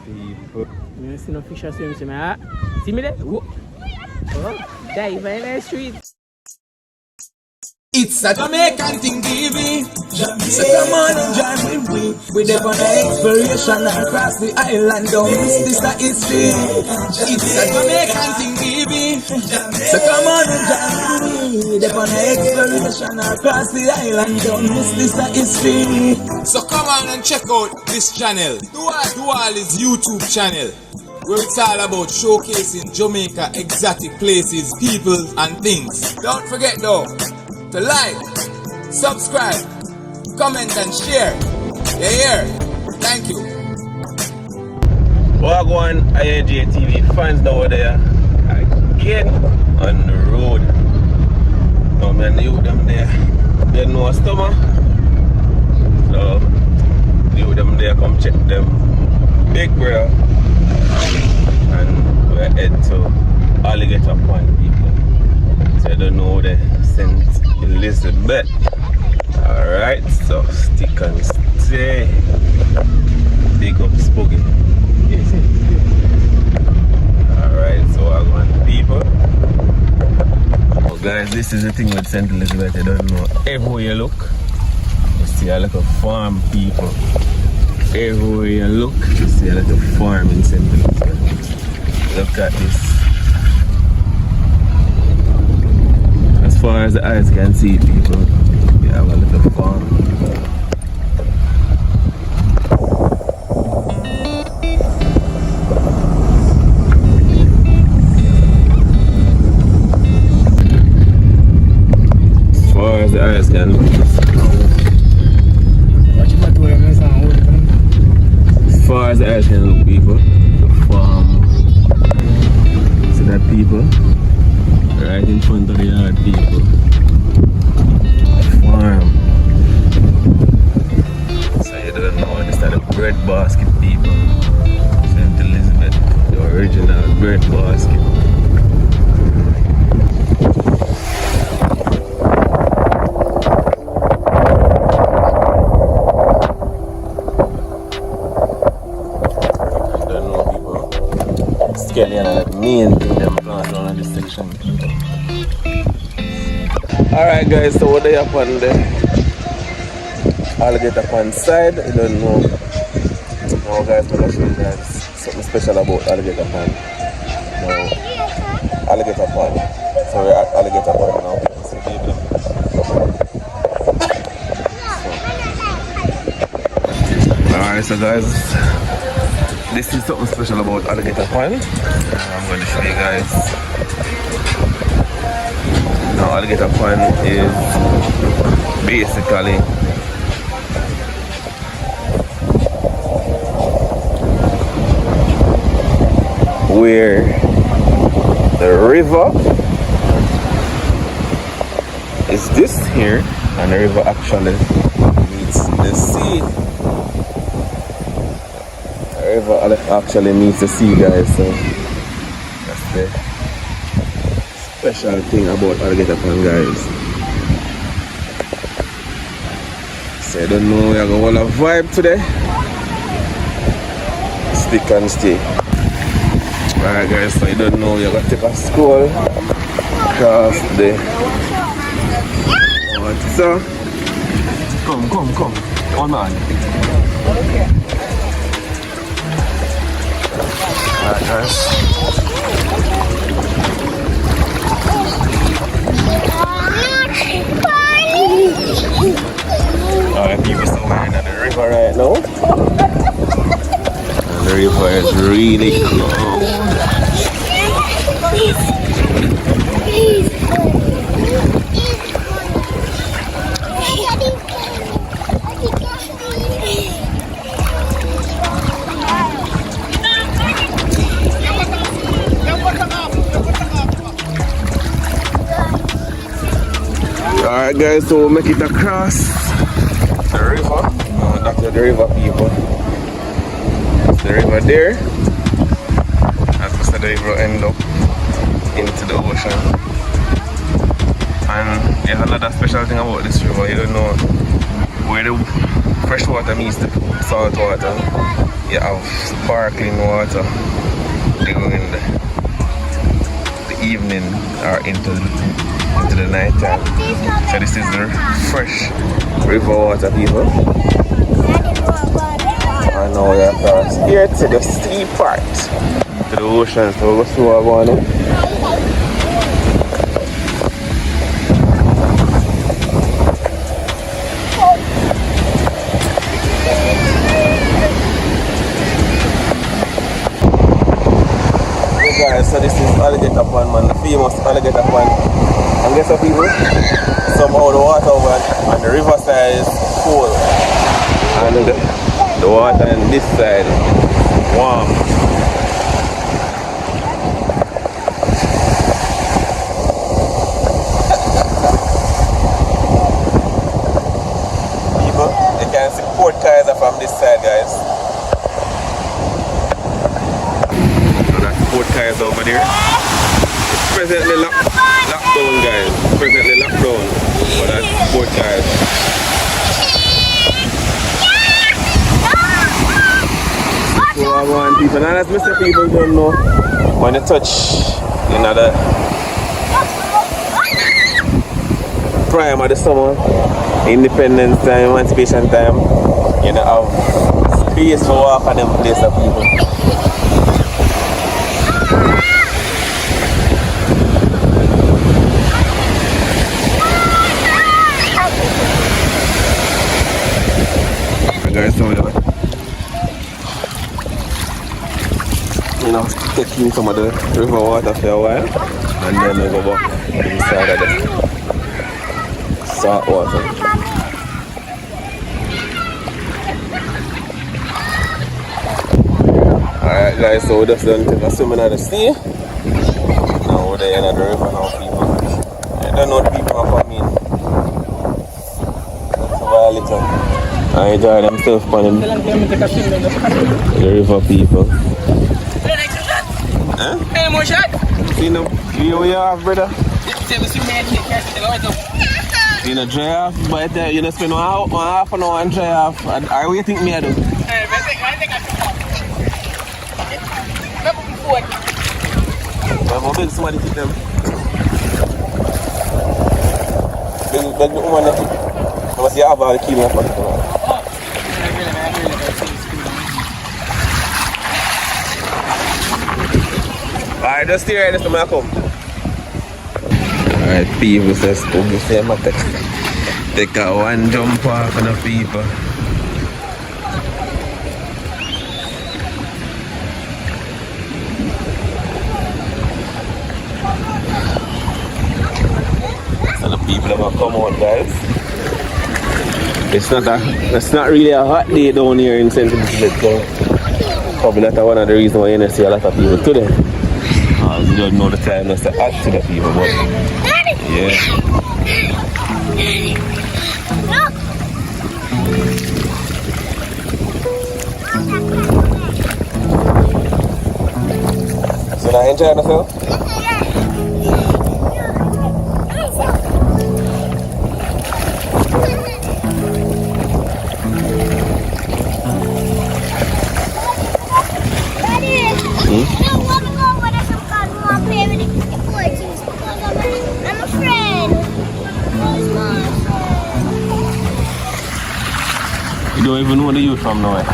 Alright, people. You see no fish or swim, see me? Ah? See me there? Whoa. Oh, dive in the street. It's a Jamaican thing, baby. So come on and join with me. We're there on an exploration across the island. Don't miss this, that history. It's a Jamaican thing, baby. So come on and join with me. We're there on an exploration across the island. Don't miss this, that history. So come on and check out this channel. Dual is YouTube channel, where it's all about showcasing Jamaica exotic places, people and things. Don't forget though to like, subscribe, comment and share. Yeah, thank you. Wagwan INJ TV fans now there again on the road. Now man, you them there. They know a stomach. So you them there, come check them. Big bro. And we're head to Alligator Pond, people. So I don't know the St. Elizabeth. Alright, so stick and stay. Big up Spooky. Alright, so I want people. Oh guys, this is the thing with St. Elizabeth. I don't know. Everywhere you look, you see a lot of farm people. Everywhere you look, you see a lot of farm in St. Elizabeth. Look at this. As far as the eyes can see, people, we have a little farm. As far as the eyes can look, as far as the eyes can look, people, the farm. See that, people? Right in front of the yard, people. Farm. So you don't know, this is the bread basket, people. St. Elizabeth, the original bread basket. I don't know, people. Skelly and the main thing them plant on this section. Alright guys, so what they have on the Alligator Pond side, I don't know. Now guys, I'm gonna show you guys something special about Alligator Pond. Now, Alligator Pond. So we're at Alligator Pond now. So people. Alright, so guys, this is something special about Alligator Pond. I'm going to show you guys. Now, Alligator Pond is basically where the river is this here, and the river actually meets the sea. The river actually meets the sea, guys. So that's the special thing about Alligator Pond, guys. So I don't know, we are going to have a vibe today. Stick and stay. Alright guys, so I don't know, we are going to take a stroll across the water. Come. On. Alright guys. Alright, people, so we're in the river right now. And the river is really cold. Alright guys, so we'll make it across the river. That's the river, people. That's the river there. As I said, the river end up into the ocean. And yeah, another special thing about this river, you don't know where the fresh water means the salt water. You have sparkling water during the evening or into the night time. So this is the fresh river water, people. And now we are across here to the sea part, to the ocean. So we'll see what we're going on. Guys, so this is Alligator Pond, man, the famous Alligator Pond. And guess what, people? Somehow the water over on the river side is cold, and the water on this side warm. People, you can see Crocodiles from this side, guys. Crocodiles over there. It's presently locked down, guys. Presently locked down. But that's Crocodiles. So I want people, and as Mr. People don't know, when you touch another prime of the summer, independence time, emancipation time, you know, have space to walk on them place of people. Guys, so you know, taking some of the river water for a while, and then we go back inside of the salt water. Alright guys, so we just done take a swim in the sea. Now we're there in the river now, people. I don't know the people are coming. That's a violator. I enjoy themselves on the river, people. Huh? Hey, more shot. See no, you have, brother? You know, dry off, but you know, spend one half an hour and dry off. What do you think me I do? I I'm big somebody keep them. Big woman that I must have all the key in my pocket. Alright, just stay right, this time I come. Alright, people says, we say I'm take a one jump off on the people. So the people that will come out, guys. It's not really a hot day down here in St. Elizabeth, so probably that's one of the reasons why you don't see a lot of people today. You don't know the time that's to add to the people, but yeah. So now enjoying yourself? You don't even know the youth from nowhere.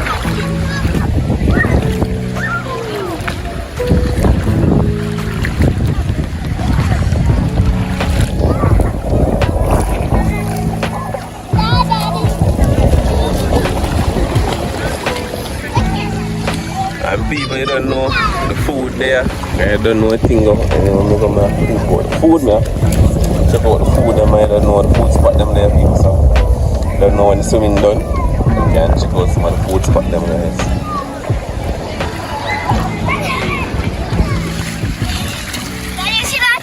And people, you don't know the food there. I don't know a thing of food, man. Check out the food, I don't know the food spot them there, people. So, don't know when the swimming done. You can check out some of the food spot them, guys. Can you see that?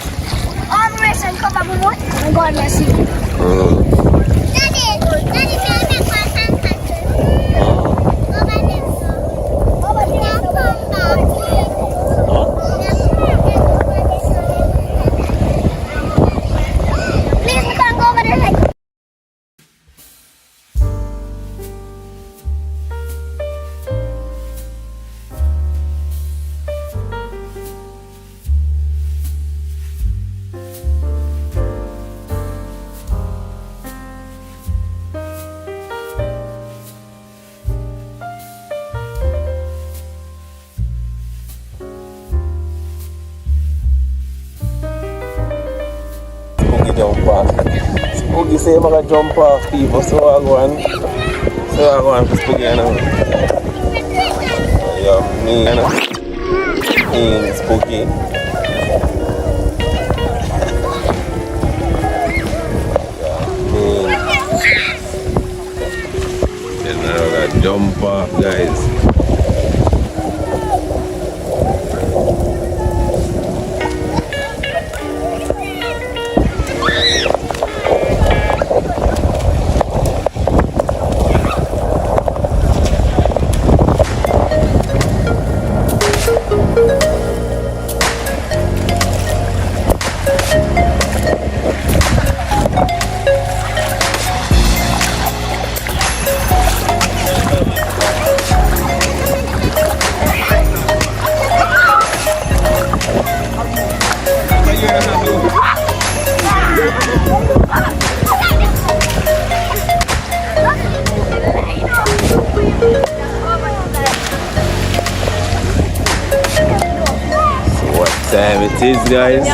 Armrest and cover remote? Oh God, let's see. Daddy, can I make one sandcastle? Over there. Over there, come back. Please, we can go over there. say I'm gonna jump off people, so I go and for spooky, you know. Yeah, mean spooky. Then I gotta jump off, guys. Time it is, guys.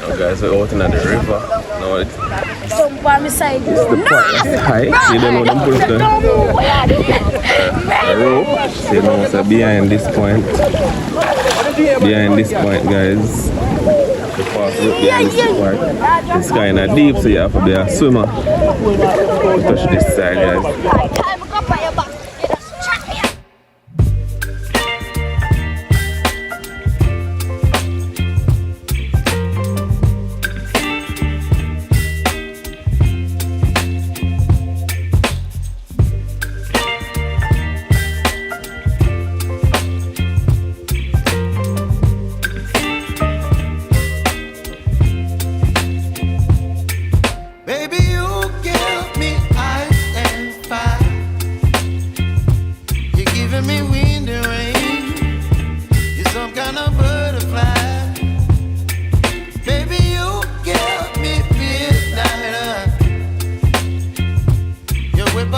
Oh, guys, we're out in the river. No, it's the part high. You don't know them put the rope. So you know, so behind this point, guys, the path rope behind this part, it's kind of deep, so you have to be a swimmer to touch this side, guys. Whip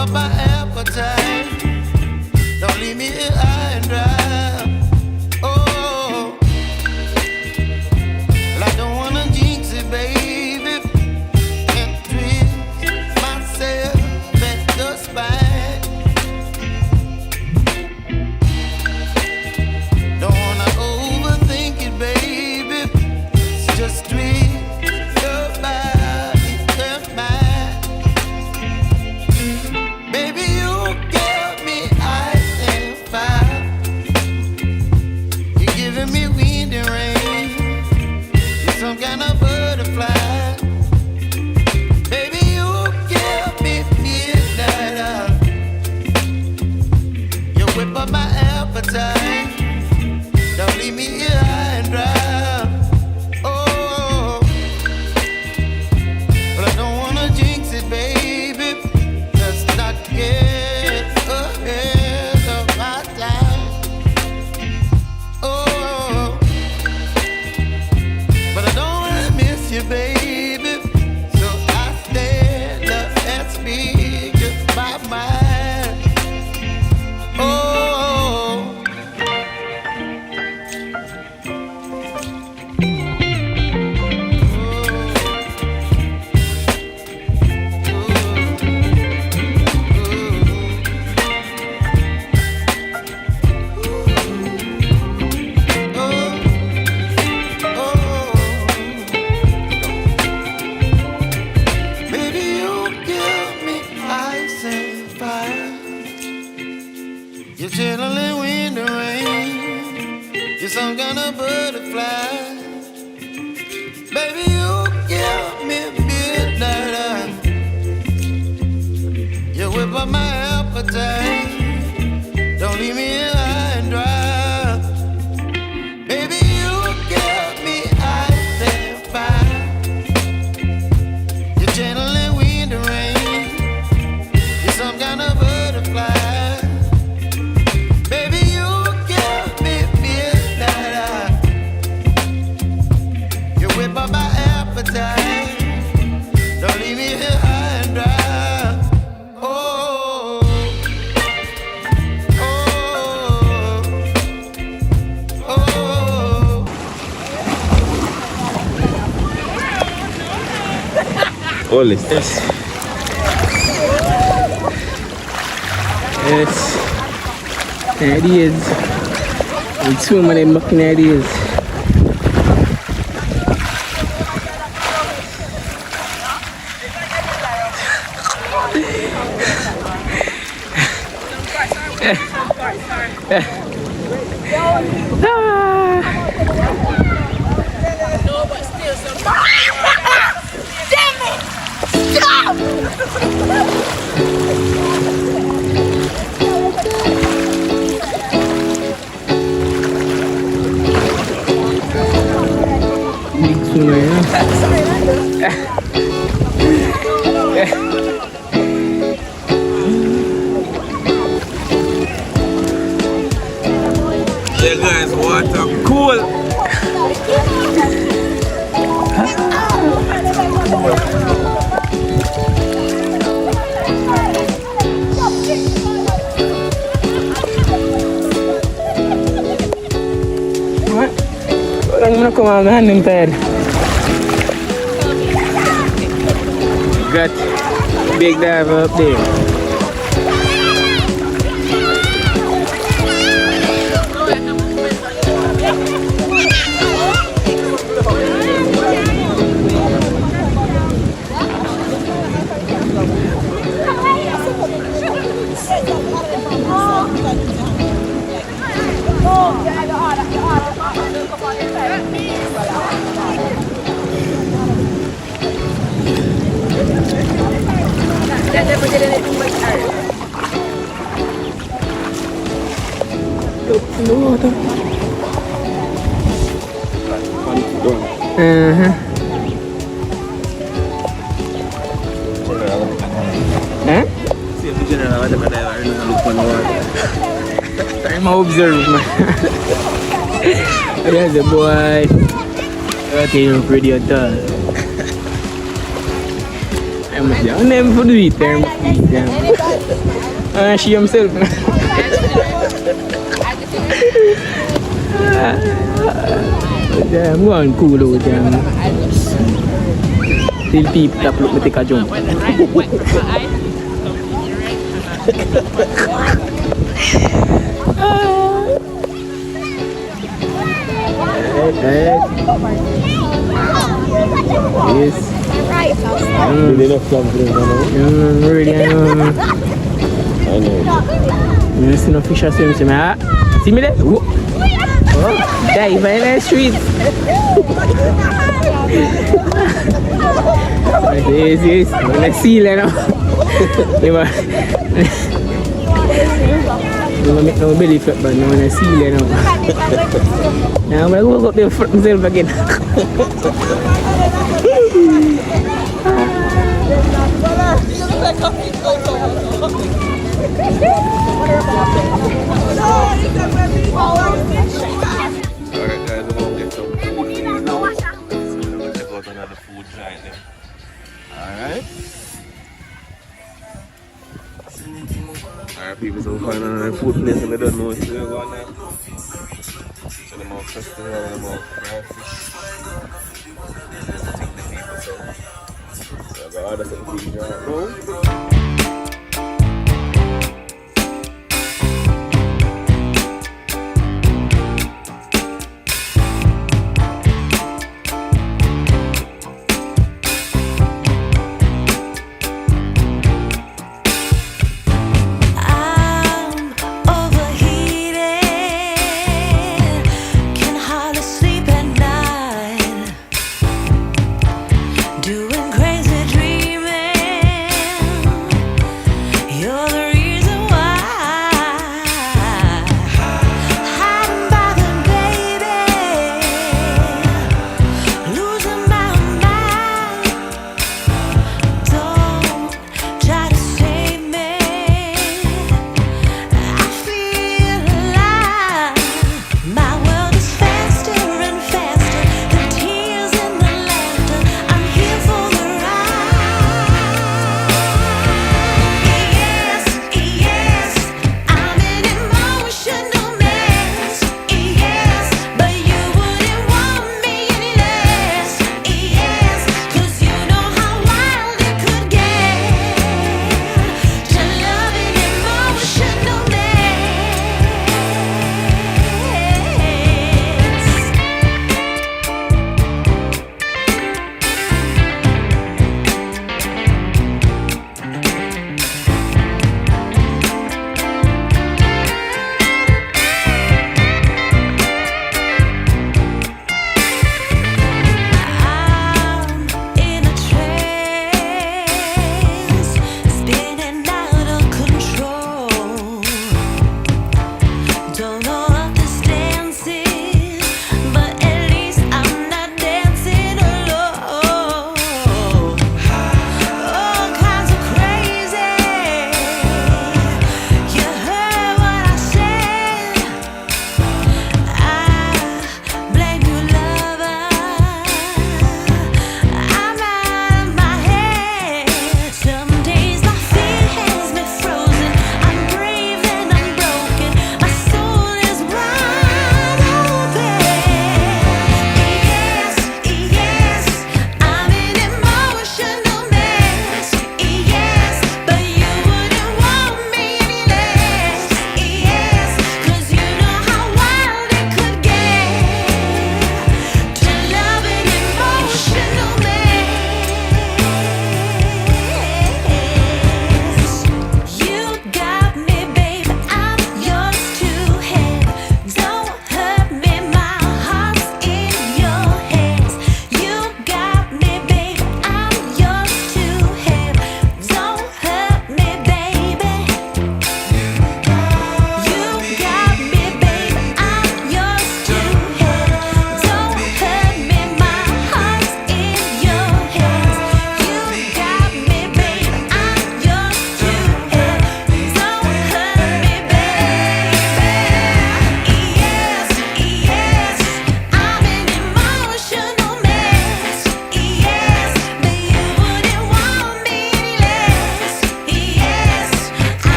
up my app. Holy. Yes. Yes. Ideas. And so many mucking ideas. Big sungai ya. Yeah guys, water cool. Orang mana kemana nih ntar? Got big dive up there. I'm observe man. There's the boy. Okay, pretty tall. I'm down there for the term. She himself. I'm going cool over there. Till people tap look me take a jump. Yes. Really, I know. You see no fish or swim to me, huh? See me there? Oh, dive in the street. Yes. I'm a seal, you know. I'm make no belly flip, but I'm a seal, you know. Now I'm going to go up there for myself again. Alright guys, we're gonna get some food to eat now. We're gonna check out another food joint there. Alright. Alright people, so we're finding another food place and I don't know if we're going there. So the more festival and the more fried fish. This is the thing the people so. So I got order some food joint now. Doing crazy dreaming.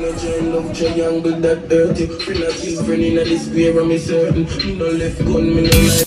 a giant love triangle that dirty. Friend a kill friend in a this square, I'm certain. Me no left gun, me no like.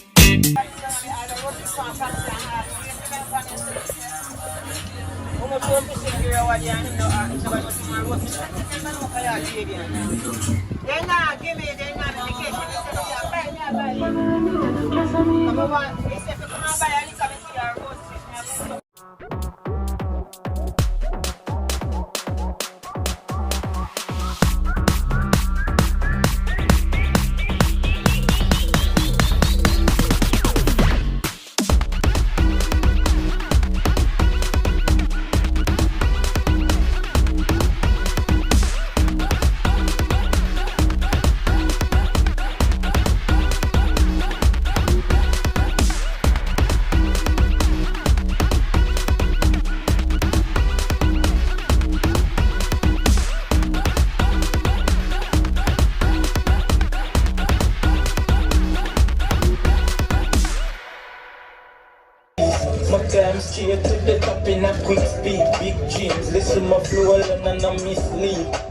My climb straight to the top in a quick speed. Big dreams, listen my flow and I mislead.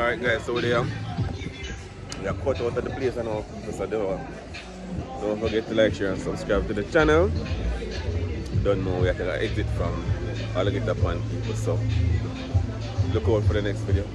Alright guys, so there we are cut out of the place and all. So don't forget to like, share and subscribe to the channel. Don't know we are going to exit from Alligator Pond people, so look out for the next video.